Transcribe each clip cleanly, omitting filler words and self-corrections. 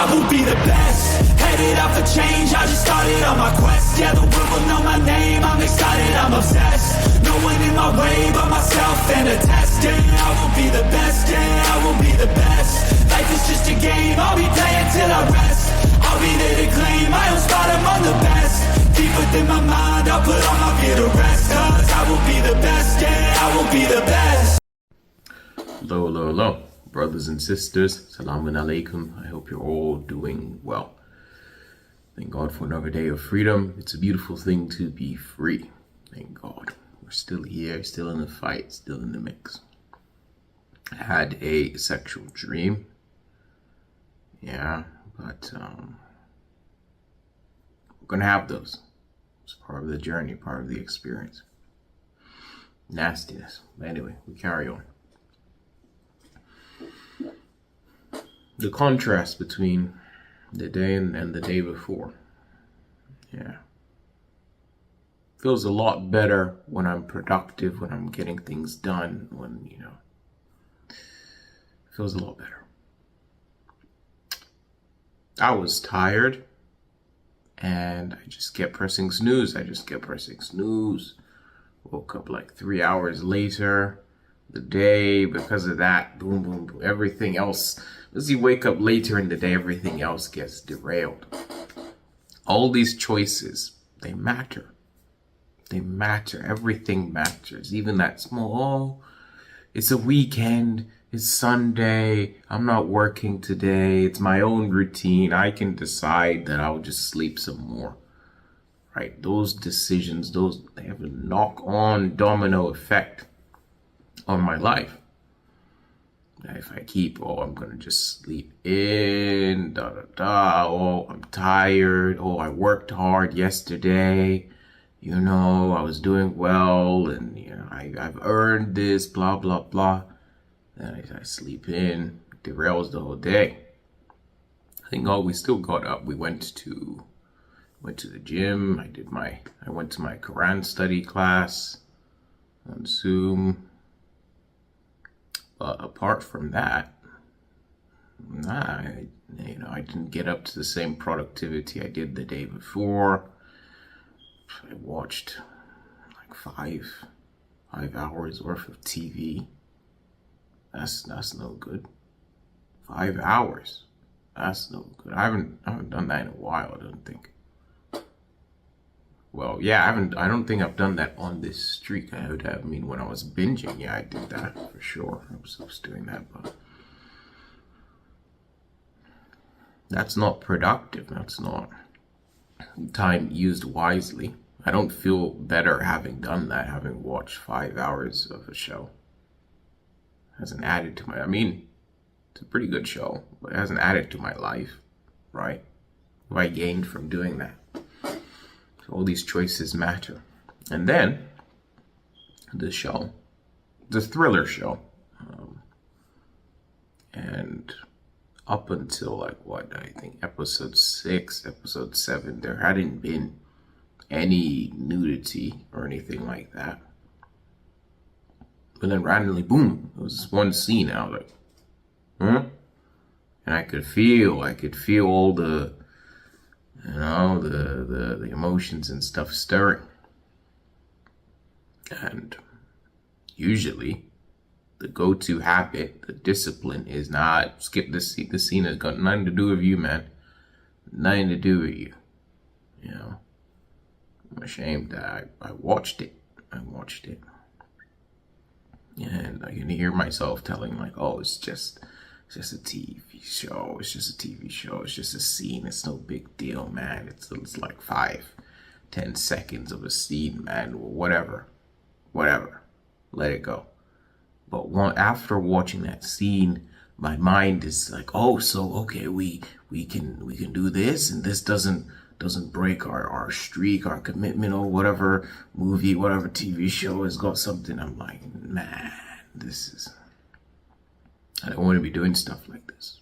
I will be the best. Headed out for change, I just started on my quest. Yeah, the world will know my name, I'm excited, I'm obsessed. No one in my way but myself and a test. Yeah, I will be the best, yeah, I will be the best. Life is just a game, I'll be playing till I rest. I'll be there to claim my own spot among the best. Deep within my mind, I'll put all my fear to rest. Cause I will be the best, yeah, I will be the best. Hello, brothers and sisters, Salamun Alaikum. I hope you're all doing well. Thank God for another day of freedom. It's a beautiful thing to be free. Thank God. We're still here, still in the fight, still in the mix. I had a sexual dream. Yeah, but we're gonna have those. It's part of the journey, part of the experience. Nastiness. But anyway, we carry on. The contrast between the day and the day before. Yeah. Feels a lot better when I'm productive, when I'm getting things done, when, feels a lot better. I was tired and I just kept pressing snooze. Woke up like 3 hours later. The day, because of that, boom, boom, boom, everything else. As you wake up later in the day, everything else gets derailed. All these choices, they matter. They matter. Everything matters. Even that small, it's a weekend, it's Sunday, I'm not working today, it's my own routine. I can decide that I'll just sleep some more. Right? Those decisions, they have a knock-on domino effect on my life. If I keep, I'm gonna just sleep in, I'm tired, I worked hard yesterday, I was doing well, and I've earned this, blah blah blah. Then I sleep in, derails the whole day. Thank God we still got up. We went to the gym. I went to my Qur'an study class on Zoom. But apart from that, I didn't get up to the same productivity I did the day before. I watched like five hours worth of TV. That's no good. 5 hours. That's no good. I haven't done that in a while, I don't think. Well, yeah, I don't think I've done that on this streak. When I was binging, yeah, I did that for sure. I was doing that, but that's not productive. That's not time used wisely. I don't feel better having done that, having watched 5 hours of a show. It hasn't added to it's a pretty good show, but it hasn't added to my life, right? What I gained from doing that. So all these choices matter. And then the thriller show, and up until I think episode 6, episode 7, there hadn't been any nudity or anything like that. But then randomly, boom, there was this one scene, and I was like, and I could feel all the the emotions and stuff stirring. And usually the go-to habit, the discipline is not skip this scene. This scene has got nothing to do with you, man. Nothing to do with you. I'm ashamed that I watched it. And I can hear myself telling it's just a TV show. It's just a TV show. It's just a scene. It's no big deal, man. It's like 5-10 seconds of a scene, man. Whatever. Let it go. But after watching that scene, my mind is like, okay, we can do this, and this doesn't break our streak, our commitment, or whatever movie, whatever TV show has got something. I'm like, man, I don't want to be doing stuff like this.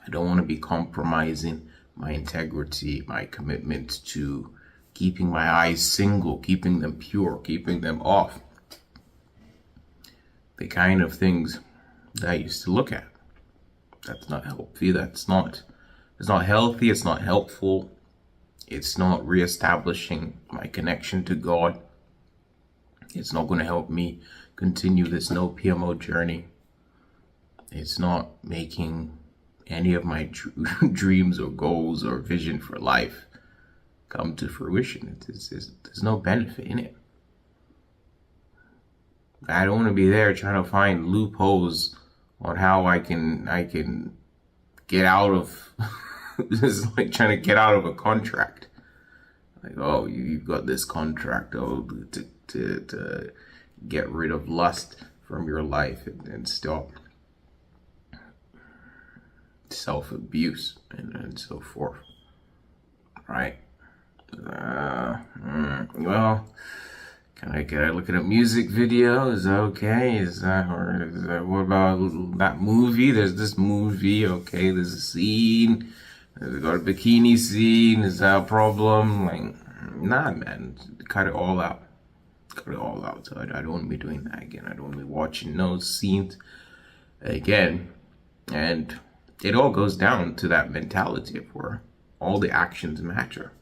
I don't want to be compromising my integrity, my commitment to keeping my eyes single, keeping them pure, keeping them off. The kind of things that I used to look at. That's not healthy. That's not It's not healthy. It's not helpful. It's not reestablishing my connection to God. It's not going to help me continue this NoPMO journey. It's not making any of my dreams or goals or vision for life come to fruition. There's no benefit in it. I don't want to be there trying to find loopholes on how I can get out of it's like trying to get out of a contract. Like, oh, you've got this contract, to get rid of lust from your life and stop self-abuse and so forth. Right? Well, can I look at a music video? Is that okay? What about that movie? There's this movie, okay, there's a scene. There's got a bikini scene. Is that a problem? Like, nah, man. Cut it all out. Cut it all out. So I don't want to be doing that again. I don't want to be watching those scenes again. And it all goes down to that mentality of where all the actions matter.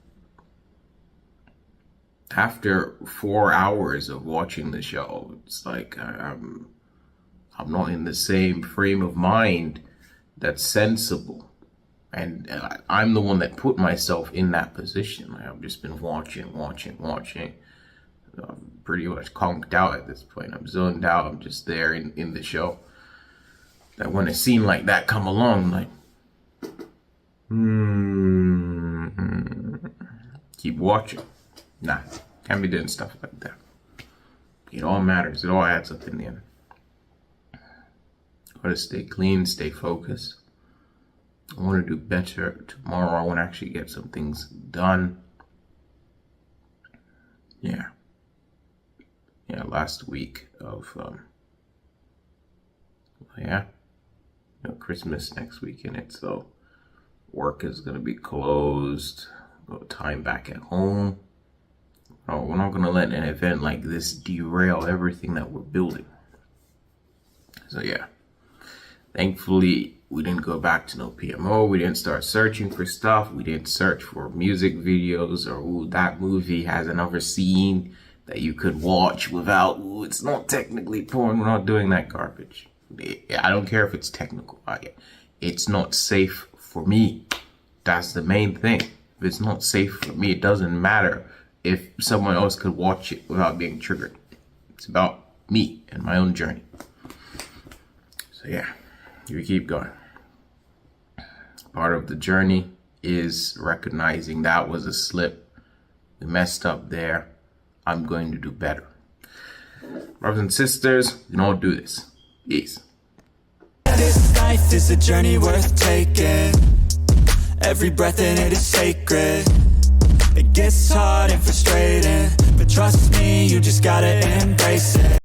After 4 hours of watching the show, it's like I'm not in the same frame of mind that's sensible. And I'm the one that put myself in that position. I've just been watching. I'm pretty much conked out at this point. I'm zoned out. I'm just there in the show. That when a scene like that come along, I'm like, keep watching. Nah, can't be doing stuff like that. It all matters. It all adds up in the end. Gotta stay clean, stay focused. I want to do better tomorrow. I want to actually get some things done. Yeah, last week of, Christmas next week in it. So work is going to be closed. Got time back at home. Oh, we're not going to let an event like this derail everything that we're building. So yeah, thankfully, we didn't go back to NoPMO. We didn't start searching for stuff. We didn't search for music videos or, ooh, that movie has another scene that you could watch without, ooh, it's not technically porn. We're not doing that garbage. I don't care if it's technical. It's not safe for me. That's the main thing. If it's not safe for me, it doesn't matter if someone else could watch it without being triggered. It's about me and my own journey. So yeah, we keep going. Part of the journey is recognizing that was a slip. We messed up there. I'm going to do better. Brothers and sisters, we can all do this. Peace. This life is a journey worth taking. Every breath in it is sacred. It gets hard and frustrating, but trust me, you just gotta embrace it.